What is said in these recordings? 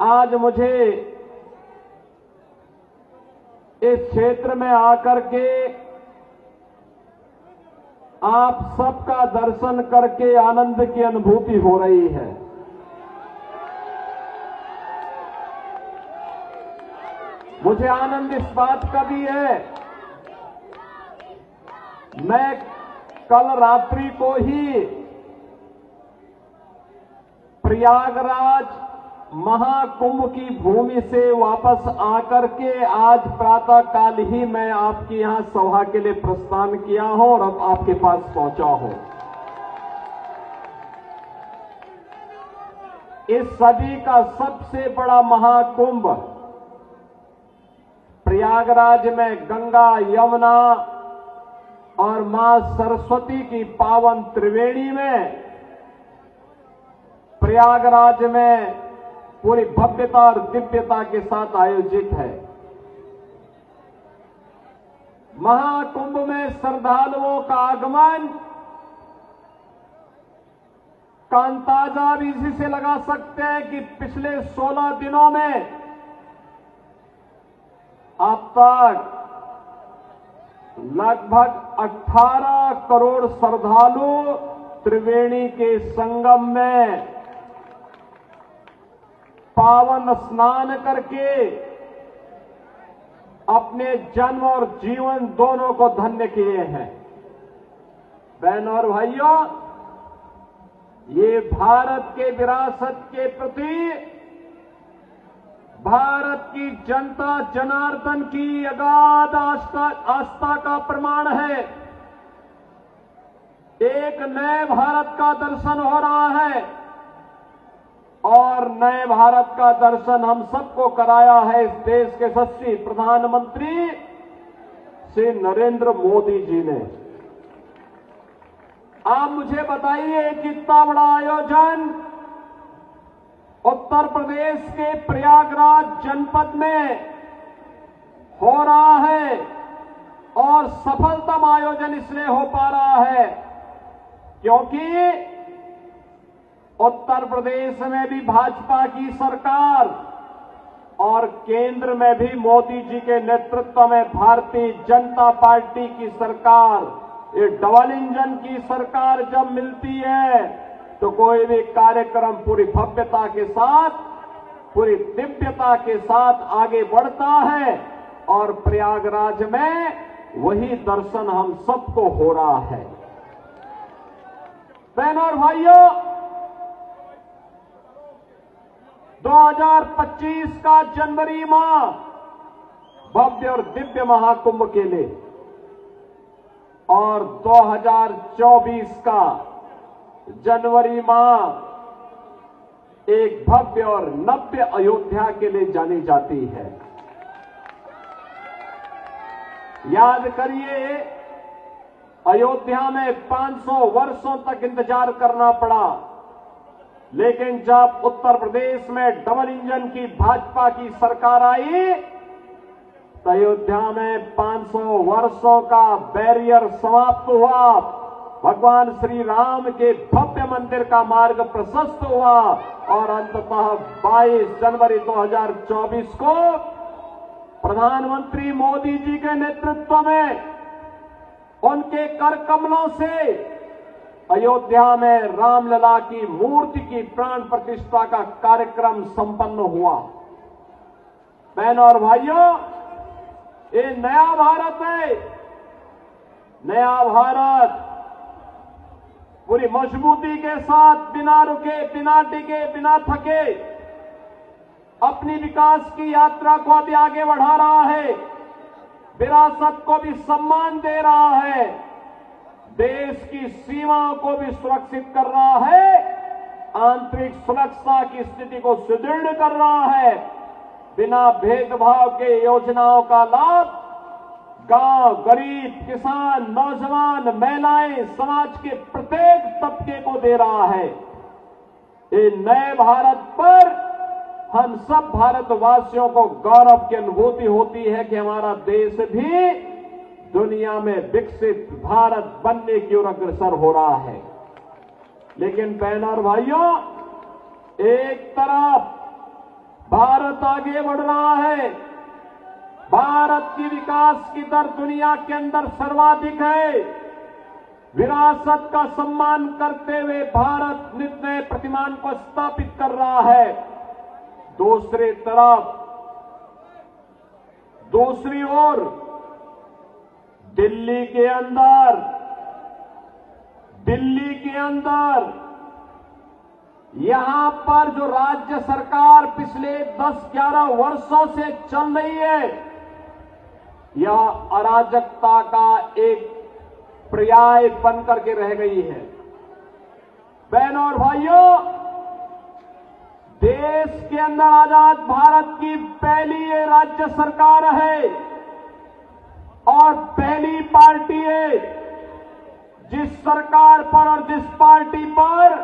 आज मुझे इस क्षेत्र में आकर के आप सबका दर्शन करके आनंद की अनुभूति हो रही है। मुझे आनंद इस बात का भी है, मैं कल रात्रि को ही प्रयागराज महाकुंभ की भूमि से वापस आकर के आज प्रातः काल ही मैं आपके यहां सभा के लिए प्रस्थान किया हूं और अब आपके पास पहुंचा हूं। इस सदी का सबसे बड़ा महाकुंभ प्रयागराज में गंगा, यमुना और मां सरस्वती की पावन त्रिवेणी में प्रयागराज में पूरी भव्यता और दिव्यता के साथ आयोजित है। महाकुंभ में श्रद्धालुओं का आगमन का अंदाजा भी इसी से लगा सकते हैं कि पिछले 16 दिनों में अब तक लगभग 18 करोड़ श्रद्धालु त्रिवेणी के संगम में पावन स्नान करके अपने जन्म और जीवन दोनों को धन्य किए हैं। बहनों और भाइयों, ये भारत के विरासत के प्रति भारत की जनता जनार्दन की अगाध आस्था का प्रमाण है। एक नए भारत का दर्शन हो रहा है और नए भारत का दर्शन हम सबको कराया है इस देश के यशस्वी प्रधानमंत्री श्री नरेंद्र मोदी जी ने। आप मुझे बताइए कि इतना बड़ा आयोजन उत्तर प्रदेश के प्रयागराज जनपद में हो रहा है और सफलतम आयोजन इसलिए हो पा रहा है क्योंकि उत्तर प्रदेश में भी भाजपा की सरकार और केंद्र में भी मोदी जी के नेतृत्व में भारतीय जनता पार्टी की सरकार, ये डबल इंजन की सरकार जब मिलती है तो कोई भी कार्यक्रम पूरी भव्यता के साथ, पूरी दिव्यता के साथ आगे बढ़ता है और प्रयागराज में वही दर्शन हम सबको हो रहा है। बहनों और भाइयों, 2025 का जनवरी माह भव्य और दिव्य महाकुंभ के लिए और 2024 का जनवरी माह एक भव्य और नव्य अयोध्या के लिए जानी जाती है। याद करिए, अयोध्या में 500 वर्षों तक इंतजार करना पड़ा, लेकिन जब उत्तर प्रदेश में डबल इंजन की भाजपा की सरकार आई तो अयोध्या में 500 वर्षों का बैरियर समाप्त हुआ, भगवान श्री राम के भव्य मंदिर का मार्ग प्रशस्त हुआ और अंततः 22 जनवरी 2024 को प्रधानमंत्री मोदी जी के नेतृत्व में उनके कर कमलों से अयोध्या में रामलला की मूर्ति की प्राण प्रतिष्ठा का कार्यक्रम संपन्न हुआ। बहनों और भाइयों, ये नया भारत है। नया भारत पूरी मजबूती के साथ, बिना रुके, बिना टिके, बिना थके अपनी विकास की यात्रा को अभी आगे बढ़ा रहा है, विरासत को भी सम्मान दे रहा है, देश की सीमाओं को भी सुरक्षित कर रहा है, आंतरिक सुरक्षा की स्थिति को सुदृढ़ कर रहा है, बिना भेदभाव के योजनाओं का लाभ गांव, गरीब, किसान, नौजवान, महिलाएं, समाज के प्रत्येक तबके को दे रहा है। ये नए भारत पर हम सब भारतवासियों को गौरव की अनुभूति होती है कि हमारा देश भी दुनिया में विकसित भारत बनने की ओर अग्रसर हो रहा है। लेकिन बहनों और भाइयों, एक तरफ भारत आगे बढ़ रहा है। भारत की विकास की दर दुनिया के अंदर सर्वाधिक है। विरासत का सम्मान करते हुए भारत नित नए प्रतिमान को स्थापित कर रहा है। दूसरी तरफ, दूसरी ओर दिल्ली के अंदर यहां पर जो राज्य सरकार पिछले 10-11 वर्षों से चल रही है, यह अराजकता का एक पर्याय बनकर के रह गई है। बहनों और भाइयों, देश के अंदर आजाद भारत की पहली ये राज्य सरकार है और पहली पार्टी है जिस सरकार पर और जिस पार्टी पर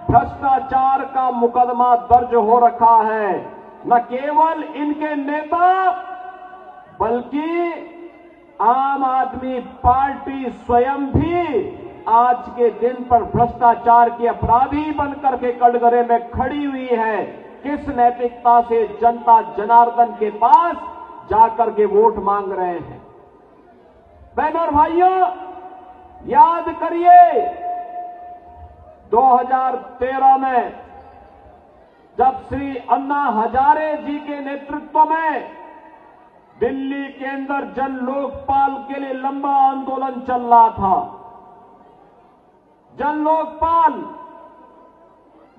भ्रष्टाचार का मुकदमा दर्ज हो रखा है। न केवल इनके नेता बल्कि आम आदमी पार्टी स्वयं भी आज के दिन पर भ्रष्टाचार के अपराधी बनकर के कटघरे में खड़ी हुई है। किस नैतिकता से जनता जनार्दन के पास जाकर के वोट मांग रहे हैं? बहनों और भाइयों, याद करिए 2013 में जब श्री अन्ना हजारे जी के नेतृत्व में दिल्ली के अंदर जन लोकपाल के लिए लंबा आंदोलन चल रहा था, जन लोकपाल,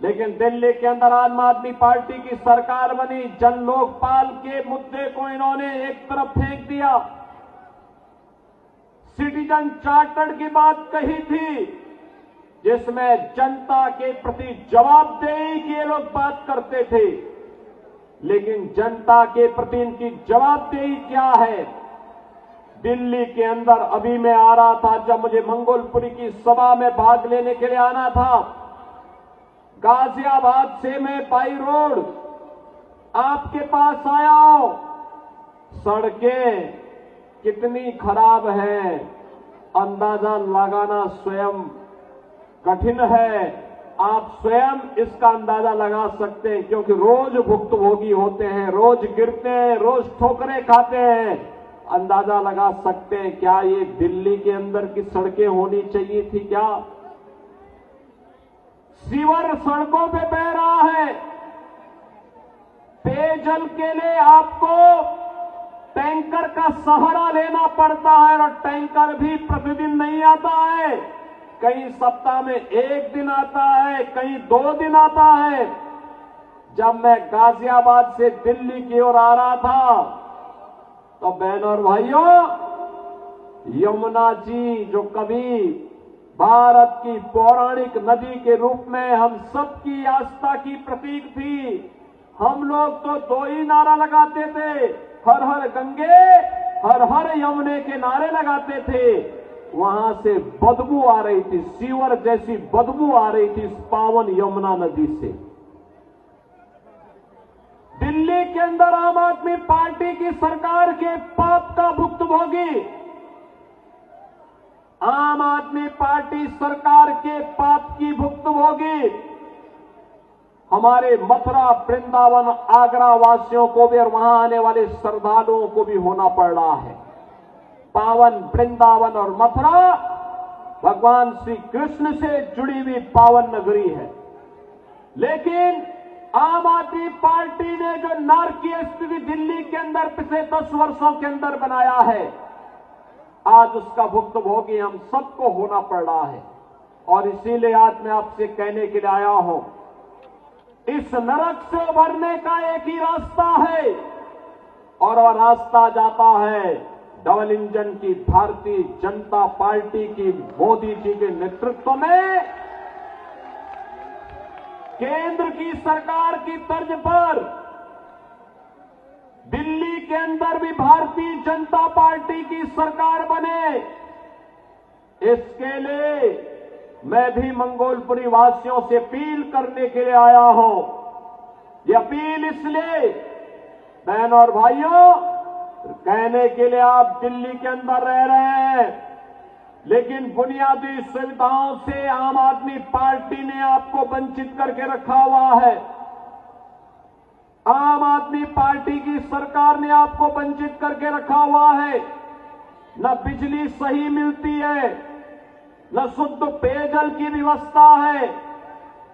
लेकिन दिल्ली के अंदर आम आदमी पार्टी की सरकार बनी। जन लोकपाल के मुद्दे को इन्होंने एक तरफ फेंक दिया। सिटीजन चार्टर की बात कही थी जिसमें जनता के प्रति जवाबदेही की ये लोग बात करते थे, लेकिन जनता के प्रति इनकी जवाबदेही क्या है? दिल्ली के अंदर अभी मैं आ रहा था, जब मुझे मंगोलपुरी की सभा में भाग लेने के लिए आना था, गाजियाबाद से मैं बाई रोड आपके पास आया हूं। सड़कें कितनी खराब है अंदाजा लगाना स्वयं कठिन है। आप स्वयं इसका अंदाजा लगा सकते हैं, क्योंकि रोज भुक्तभोगी होते हैं, रोज गिरते हैं, रोज ठोकरें खाते हैं। अंदाजा लगा सकते हैं क्या ये दिल्ली के अंदर की सड़कें होनी चाहिए थी? क्या सीवर सड़कों पे बह रहा है? पेयजल के लिए आपको टैंकर का सहारा लेना पड़ता है और टैंकर भी प्रतिदिन नहीं आता है। कहीं सप्ताह में 1 दिन आता है, कहीं 2 दिन आता है। जब मैं गाजियाबाद से दिल्ली की ओर आ रहा था तो बहनों और भाइयों, यमुना जी जो कभी भारत की पौराणिक नदी के रूप में हम सबकी आस्था की प्रतीक थी, हम लोग तो 2 ही नारा लगाते थे, हर हर गंगे हर हर यमुने के नारे लगाते थे। वहां से बदबू आ रही थी, सीवर जैसी बदबू आ रही थी इस पावन यमुना नदी से। दिल्ली के अंदर आम आदमी पार्टी की सरकार के पाप का भुक्तभोगी, आम आदमी पार्टी सरकार के पाप की भुक्तभोगी हमारे मथुरा, वृंदावन, आगरा वासियों को भी और वहां आने वाले श्रद्धालुओं को भी होना पड़ रहा है। पावन वृंदावन और मथुरा भगवान श्री कृष्ण से जुड़ी हुई पावन नगरी है, लेकिन आम आदमी पार्टी ने जो नारकीय स्थिति दिल्ली के अंदर पिछले 10 वर्षों के अंदर बनाया है, आज उसका भुक्तभोगी हम सबको होना पड़ रहा है। और इसीलिए आज मैं आपसे कहने के लिए आया हूं, इस नरक से उभरने का एक ही रास्ता है और वह रास्ता जाता है डबल इंजन की भारतीय जनता पार्टी की मोदी जी के नेतृत्व में केंद्र की सरकार की तर्ज पर दिल्ली के अंदर भी भारतीय जनता पार्टी की सरकार बने। इसके लिए मैं भी मंगोलपुरी वासियों से अपील करने के लिए आया हूं। ये अपील इसलिए बहनों और भाइयों, कहने के लिए आप दिल्ली के अंदर रह रहे हैं, लेकिन बुनियादी सुविधाओं से आम आदमी पार्टी ने आपको वंचित करके रखा हुआ है। आम आदमी पार्टी की सरकार ने आपको वंचित करके रखा हुआ है। न बिजली सही मिलती है, न शुद्ध पेयजल की व्यवस्था है,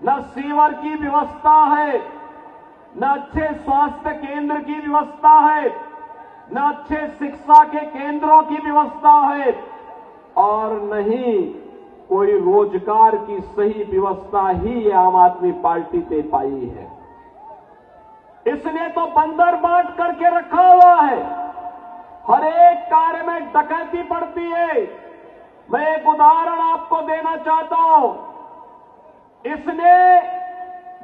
न सीवर की व्यवस्था है, न अच्छे स्वास्थ्य केंद्र की व्यवस्था है, न अच्छे शिक्षा के केंद्रों की व्यवस्था है, और नहीं कोई रोजगार की सही व्यवस्था ही आम आदमी पार्टी ने पाई है। इसने तो बंदर बांट करके रखा हुआ है। हर एक कार्य में डकैती पड़ती है। मैं एक उदाहरण आपको देना चाहता हूं। इसने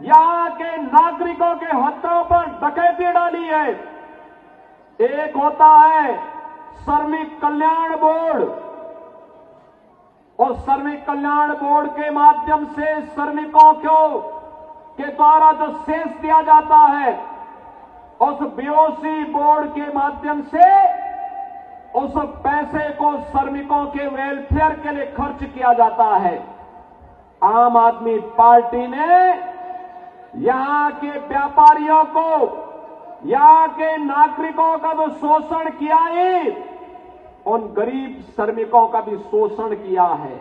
यहां के नागरिकों के हकों पर डकैती डाली है। एक होता है श्रमिक कल्याण बोर्ड, और श्रमिक कल्याण बोर्ड के माध्यम से श्रमिकों को के द्वारा जो सेस दिया जाता है, उस बीओसी बोर्ड के माध्यम से उस पैसे को श्रमिकों के वेलफेयर के लिए खर्च किया जाता है। आम आदमी पार्टी ने यहां के व्यापारियों को, यहां के नागरिकों का जो शोषण किया है, उन गरीब श्रमिकों का भी शोषण किया है।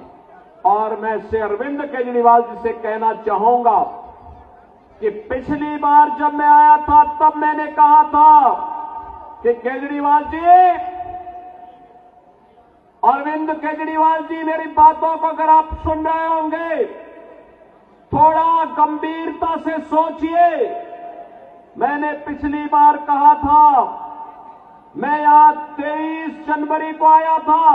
और मैं श्री अरविंद केजरीवाल जी से कहना चाहूंगा कि पिछली बार जब मैं आया था तब मैंने कहा था कि केजरीवाल जी, अरविंद केजरीवाल जी, मेरी बातों को अगर आप सुन रहे होंगे थोड़ा गंभीरता से सोचिए। मैंने पिछली बार कहा था, मैं यहां 23 जनवरी को आया था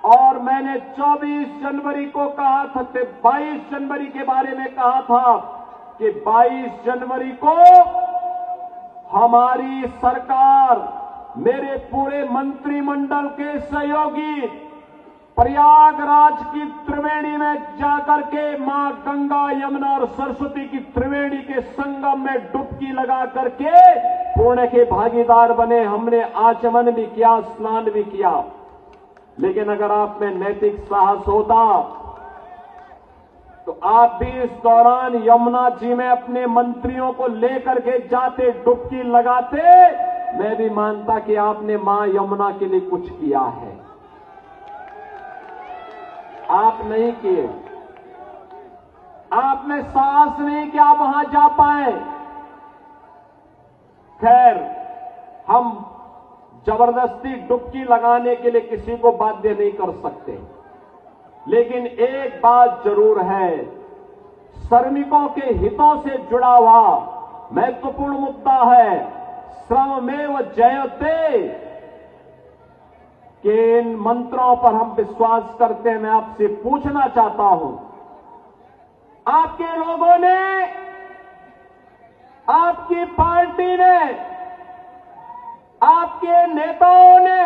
और मैंने 24 जनवरी को कहा था, 22 जनवरी के बारे में कहा था कि 22 जनवरी को हमारी सरकार, मेरे पूरे मंत्रिमंडल के सहयोगी प्रयागराज की त्रिवेणी में जाकर के मां गंगा, यमुना और सरस्वती की त्रिवेणी के संगम में डुबकी लगा करके पुण्य के भागीदार बने। हमने आचमन भी किया, स्नान भी किया। लेकिन अगर आप में नैतिक साहस होता तो आप भी इस दौरान यमुना जी में अपने मंत्रियों को लेकर के जाते, डुबकी लगाते। मैं भी मानता कि आपने मां यमुना के लिए कुछ किया है। आप नहीं किए, आपने साहस नहीं कि आप वहां जा पाए। खैर, हम जबरदस्ती डुबकी लगाने के लिए किसी को बाध्य नहीं कर सकते, लेकिन एक बात जरूर है, श्रमिकों के हितों से जुड़ा हुआ महत्वपूर्ण मुद्दा है श्रममेव जयते के इन मंत्रों पर हम विश्वास करते हैं। मैं आपसे पूछना चाहता हूं, आपके लोगों ने, आपकी पार्टी ने, आपके नेताओं ने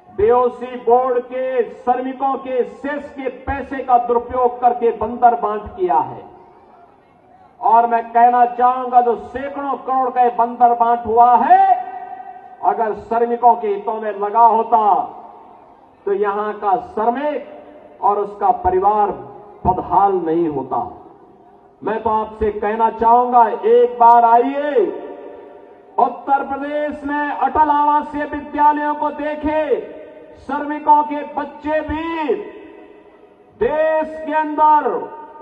बीओसी बोर्ड के श्रमिकों के सेस के पैसे का दुरुपयोग करके बंदर बांट किया है। और मैं कहना चाहूंगा, जो सैकड़ों करोड़ का बंदर बांट हुआ है, अगर श्रमिकों के हितों में लगा होता तो यहां का श्रमिक और उसका परिवार बदहाल नहीं होता। मैं तो आपसे कहना चाहूंगा, एक बार आइए उत्तर प्रदेश में अटल आवासीय विद्यालयों को देखें। श्रमिकों के बच्चे भी देश के अंदर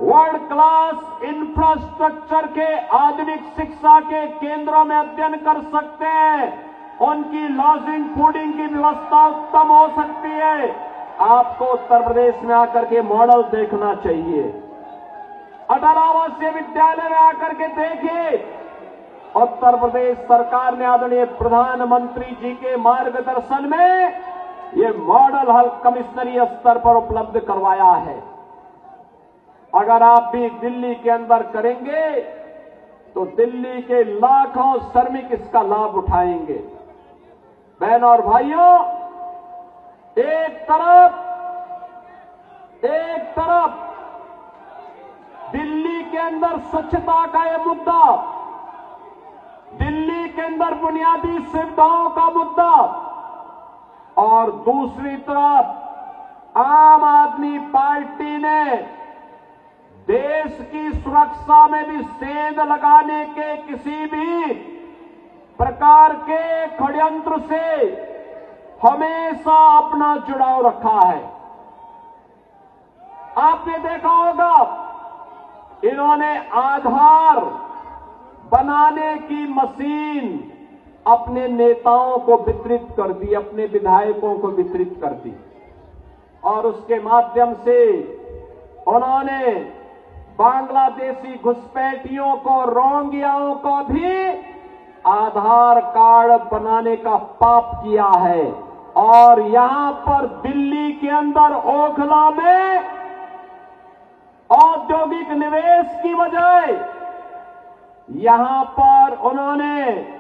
वर्ल्ड क्लास इंफ्रास्ट्रक्चर के आधुनिक शिक्षा के केंद्रों में अध्ययन कर सकते हैं। उनकी लॉजिंग, फूडिंग की व्यवस्था उत्तम हो सकती है। आपको उत्तर प्रदेश में आकर के मॉडल देखना चाहिए। अटल आवासीय विद्यालय में आकर के देखिए, उत्तर प्रदेश सरकार ने आदरणीय प्रधानमंत्री जी के मार्गदर्शन में ये मॉडल हल कमिश्नरी स्तर पर उपलब्ध करवाया है। अगर आप भी दिल्ली के अंदर करेंगे तो दिल्ली के लाखों श्रमिक इसका लाभ उठाएंगे। बहनों और भाइयों, एक तरफ दिल्ली के अंदर स्वच्छता का यह मुद्दा, दिल्ली के अंदर बुनियादी सुविधाओं का मुद्दा, और दूसरी तरफ आम आदमी पार्टी ने देश की सुरक्षा में भी सेंध लगाने के किसी भी प्रकार के षड्यंत्र से हमेशा अपना जुड़ाव रखा है। आपने देखा होगा, इन्होंने आधार बनाने की मशीन अपने नेताओं को वितरित कर दी, अपने विधायकों को वितरित कर दी, और उसके माध्यम से उन्होंने बांग्लादेशी घुसपैठियों को, रोहिंग्याओं को भी आधार कार्ड बनाने का पाप किया है। और यहां पर दिल्ली के अंदर ओखला में औद्योगिक निवेश की बजाय यहां पर उन्होंने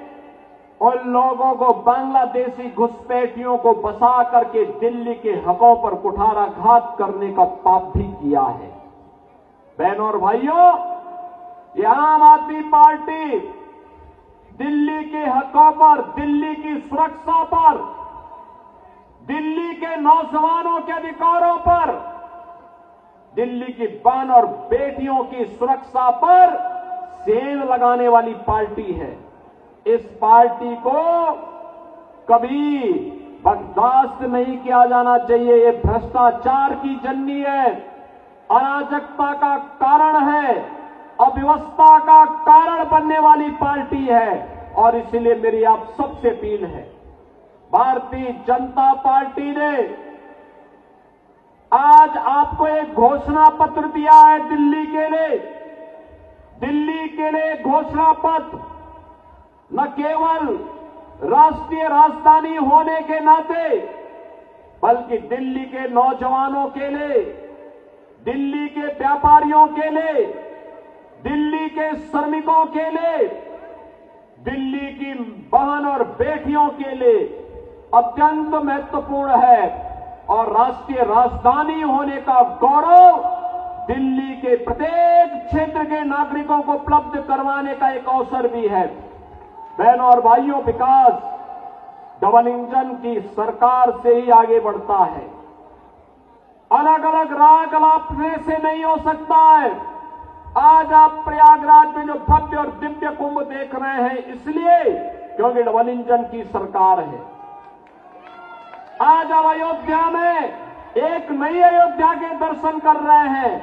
उन लोगों को, बांग्लादेशी घुसपैठियों को बसा करके दिल्ली के हकों पर कुठाराघात करने का पाप भी किया है। बहनों और भाइयों, ये आम आदमी पार्टी दिल्ली के हकों पर, दिल्ली की सुरक्षा पर, दिल्ली के नौजवानों के अधिकारों पर, दिल्ली की बहन और बेटियों की सुरक्षा पर सेंध लगाने वाली पार्टी है। इस पार्टी को कभी बर्दाश्त नहीं किया जाना चाहिए। ये भ्रष्टाचार की जननी है, अराजकता का कारण है, अव्यवस्था का कारण बनने वाली पार्टी है। और इसलिए मेरी आप सबसे अपील है, भारतीय जनता पार्टी ने आज आपको एक घोषणा पत्र दिया है दिल्ली के लिए। दिल्ली के लिए घोषणा पत्र न केवल राष्ट्रीय राजधानी होने के नाते, बल्कि दिल्ली के नौजवानों के लिए, दिल्ली के व्यापारियों के लिए, दिल्ली के श्रमिकों के लिए, दिल्ली की बहन और बेटियों के लिए अत्यंत महत्वपूर्ण है। और राष्ट्रीय राजधानी होने का गौरव दिल्ली के प्रत्येक क्षेत्र के नागरिकों को उपलब्ध करवाने का एक अवसर भी है। बहनों और भाइयों, विकास डबल इंजन की सरकार से ही आगे बढ़ता है। अलग अलग राह गलापने से नहीं हो सकता है। आज आप प्रयागराज में जो भव्य और दिव्य कुंभ देख रहे हैं, इसलिए क्योंकि डबल इंजन की सरकार है। आज आप अयोध्या में एक नई अयोध्या के दर्शन कर रहे हैं,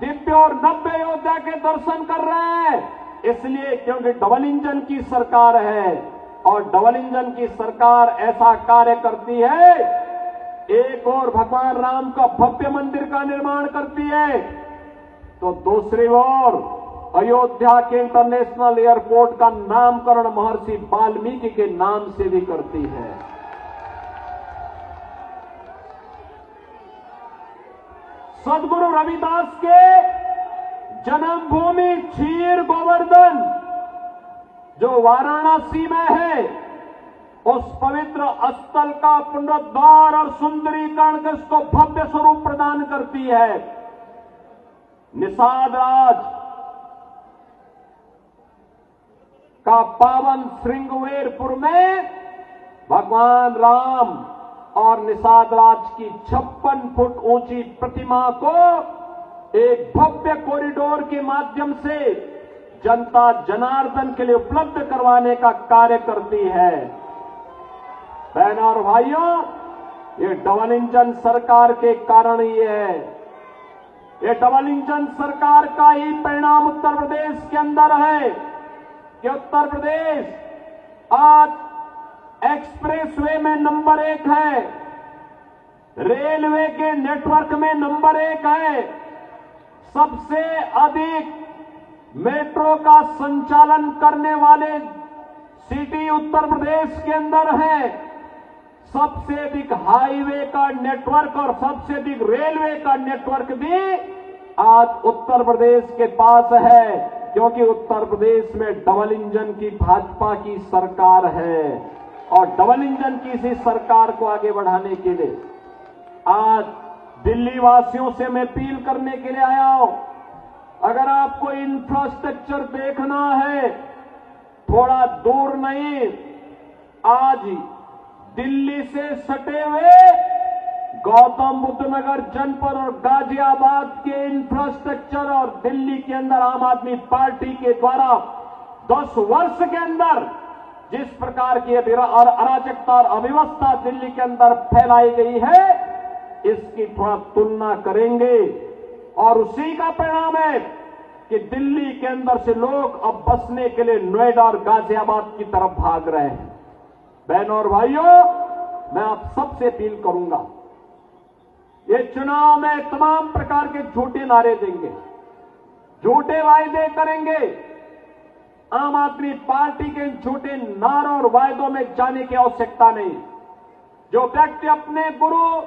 दिव्य और नव्य अयोध्या के दर्शन कर रहे हैं, इसलिए क्योंकि डबल इंजन की सरकार है। और डबल इंजन की सरकार ऐसा कार्य करती है, एक और भगवान राम का भव्य मंदिर का निर्माण करती है, तो दूसरी ओर अयोध्या के इंटरनेशनल एयरपोर्ट का नामकरण महर्षि वाल्मीकि के नाम से भी करती है। सदगुरु रविदास के जन्मभूमि क्षीर गोवर्धन जो वाराणसी में है, उस पवित्र स्थल का पुनरुद्धार और सुंदरीकरण कर उसको भव्य स्वरूप प्रदान करती है। निषाद राज का पावन श्रृंगवेरपुर में भगवान राम और निषाद राज की 56 फुट ऊंची प्रतिमा को एक भव्य कॉरिडोर के माध्यम से जनता जनार्दन के लिए उपलब्ध करवाने का कार्य करती है। बहनों और भाइयों, ये डबल इंजन सरकार के कारण ही है। ये डबल इंजन सरकार का ही परिणाम उत्तर प्रदेश के अंदर है कि उत्तर प्रदेश आज एक्सप्रेसवे में नंबर 1 है, रेलवे के नेटवर्क में नंबर 1 है, सबसे अधिक मेट्रो का संचालन करने वाले सिटी उत्तर प्रदेश के अंदर है, सबसे अधिक हाईवे का नेटवर्क और सबसे अधिक रेलवे का नेटवर्क भी आज उत्तर प्रदेश के पास है, क्योंकि उत्तर प्रदेश में डबल इंजन की भाजपा की सरकार है। और डबल इंजन की इसी सरकार को आगे बढ़ाने के लिए आज दिल्ली वासियों से मैं अपील करने के लिए आया हूं। अगर आपको इंफ्रास्ट्रक्चर देखना है, थोड़ा दूर नहीं, आज दिल्ली से सटे हुए गौतम बुद्ध नगर जनपद और गाजियाबाद के इंफ्रास्ट्रक्चर और दिल्ली के अंदर आम आदमी पार्टी के द्वारा 10 वर्ष के अंदर जिस प्रकार की अराजकता और अव्यवस्था दिल्ली के अंदर फैलाई गई है, इसकी थोड़ा तुलना करेंगे और उसी का परिणाम है कि दिल्ली के अंदर से लोग अब बसने के लिए नोएडा और गाजियाबाद की तरफ भाग रहे हैं। बहनों और भाइयों, मैं आप सबसे अपील करूंगा, ये चुनाव में तमाम प्रकार के झूठे नारे देंगे, झूठे वायदे करेंगे। आम आदमी पार्टी के झूठे नारों और वायदों में जाने की आवश्यकता नहीं। जो व्यक्ति अपने गुरु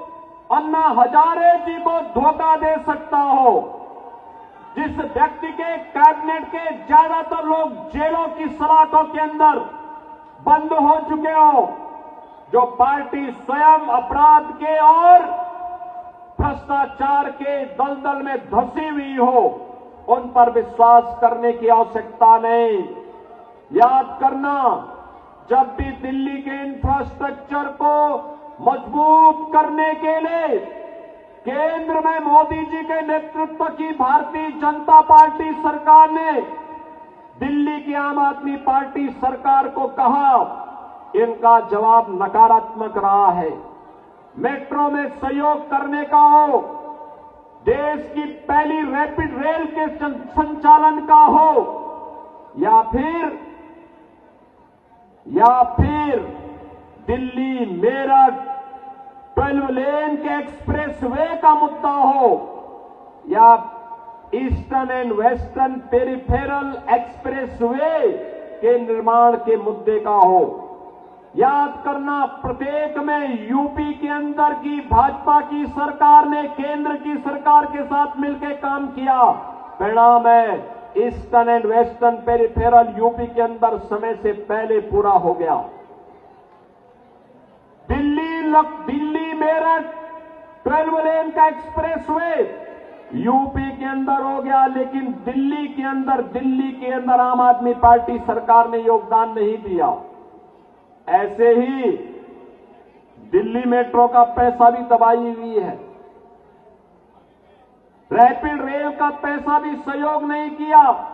अन्ना हजारे जी को धोखा दे सकता हो, जिस व्यक्ति के कैबिनेट के ज्यादातर लोग जेलों की सलाखों के अंदर बंद हो चुके हो, जो पार्टी स्वयं अपराध के और भ्रष्टाचार के दलदल में धंसी हुई हो, उन पर विश्वास करने की आवश्यकता नहीं। याद करना, जब भी दिल्ली के इंफ्रास्ट्रक्चर को मजबूत करने के लिए केंद्र में मोदी जी के नेतृत्व की भारतीय जनता पार्टी सरकार ने दिल्ली की आम आदमी पार्टी सरकार को कहा, इनका जवाब नकारात्मक रहा है। मेट्रो में सहयोग करने का हो, देश की पहली रैपिड रेल के संचालन का हो, या फिर दिल्ली मेरठ 12 लेन के एक्सप्रेसवे का मुद्दा हो, या eastern and western peripheral expressway के निर्माण के मुद्दे का हो। याद करना, प्रत्येक में यूपी के अंदर की भाजपा की सरकार ने केंद्र की सरकार के साथ मिलकर काम किया, परिणाम है eastern and western peripheral UP के अंदर समय से पहले पूरा हो गया। दिल्ली मेरठ 12 लेन का एक्सप्रेसवे यूपी के अंदर हो गया, लेकिन दिल्ली के अंदर आम आदमी पार्टी सरकार ने योगदान नहीं दिया। ऐसे ही दिल्ली मेट्रो का पैसा भी दबाई हुई है, रैपिड रेल का पैसा भी सहयोग नहीं किया।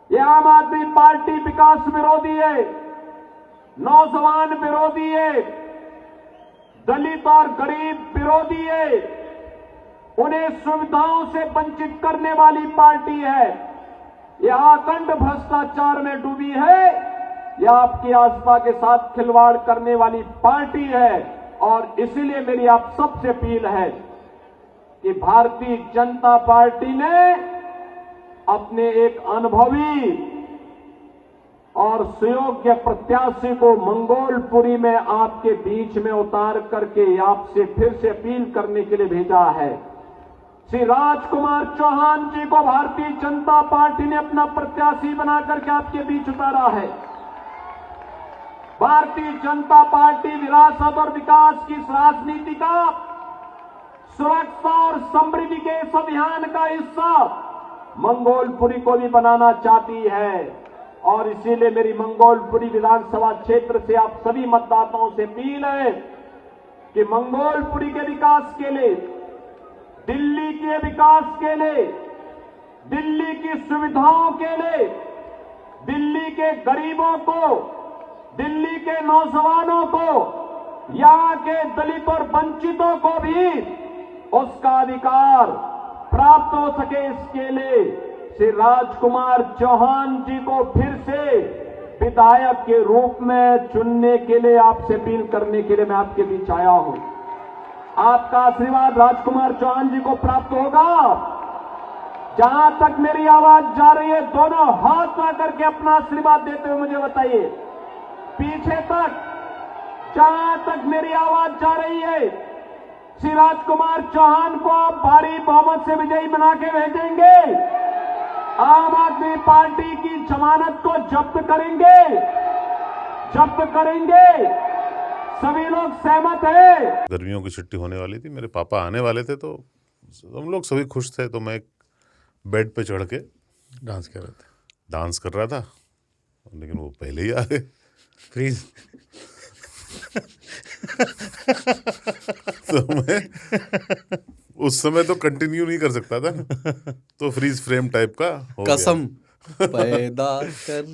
ये आम आदमी पार्टी विकास विरोधी है, नौजवान विरोधी है, दलित और गरीब विरोधी है, उन्हें सुविधाओं से वंचित करने वाली पार्टी है। यह अखंड भ्रष्टाचार में डूबी है, यह आपकी आस्था के साथ खिलवाड़ करने वाली पार्टी है। और इसीलिए मेरी आप सबसे अपील है कि भारतीय जनता पार्टी ने अपने एक अनुभवी और सुयोग्य प्रत्याशी को मंगोलपुरी में आपके बीच में उतार करके आपसे फिर से अपील करने के लिए भेजा है। श्री राजकुमार चौहान जी को भारतीय जनता पार्टी ने अपना प्रत्याशी बना करके आपके बीच उतारा है। भारतीय जनता पार्टी विरासत और विकास की इस राजनीति का, सुरक्षा और समृद्धि के इस अभियान का हिस्सा मंगोलपुरी को भी बनाना चाहती है। और इसीलिए मेरी मंगोलपुरी विधानसभा क्षेत्र से आप सभी मतदाताओं से अपील है कि मंगोलपुरी के विकास के लिए, दिल्ली के विकास के लिए, दिल्ली की सुविधाओं के लिए, दिल्ली के गरीबों को, दिल्ली के नौजवानों को, यहां के दलित और वंचितों को भी उसका अधिकार प्राप्त हो सके, इसके लिए श्री राजकुमार चौहान जी को फिर से विधायक के रूप में चुनने के लिए आपसे अपील करने के लिए मैं आपके बीच आया हूं। आपका आशीर्वाद राजकुमार चौहान जी को प्राप्त होगा। जहां तक मेरी आवाज जा रही है, दोनों हाथ ला करके अपना आशीर्वाद देते हुए मुझे बताइए। पीछे तक, जहां तक मेरी आवाज जा रही है, श्री राजकुमार चौहान को आप भारी बहुमत से विजयी बना के भेजेंगे। आम आदमी पार्टी की जमानत को जब्त करेंगे, सभी लोग सहमत हैं। गर्मियों की छुट्टी होने वाली थी, मेरे पापा आने वाले थे, तो हम लोग सभी खुश थे। तो मैं एक बेड पे चढ़ के डांस कर रहा था, लेकिन वो पहले ही आ गए। प्लीज तो मैं उस समय तो कंटिन्यू नहीं कर सकता था, तो फ्रीज फ्रेम टाइप का हो गया। कसम पैदा कर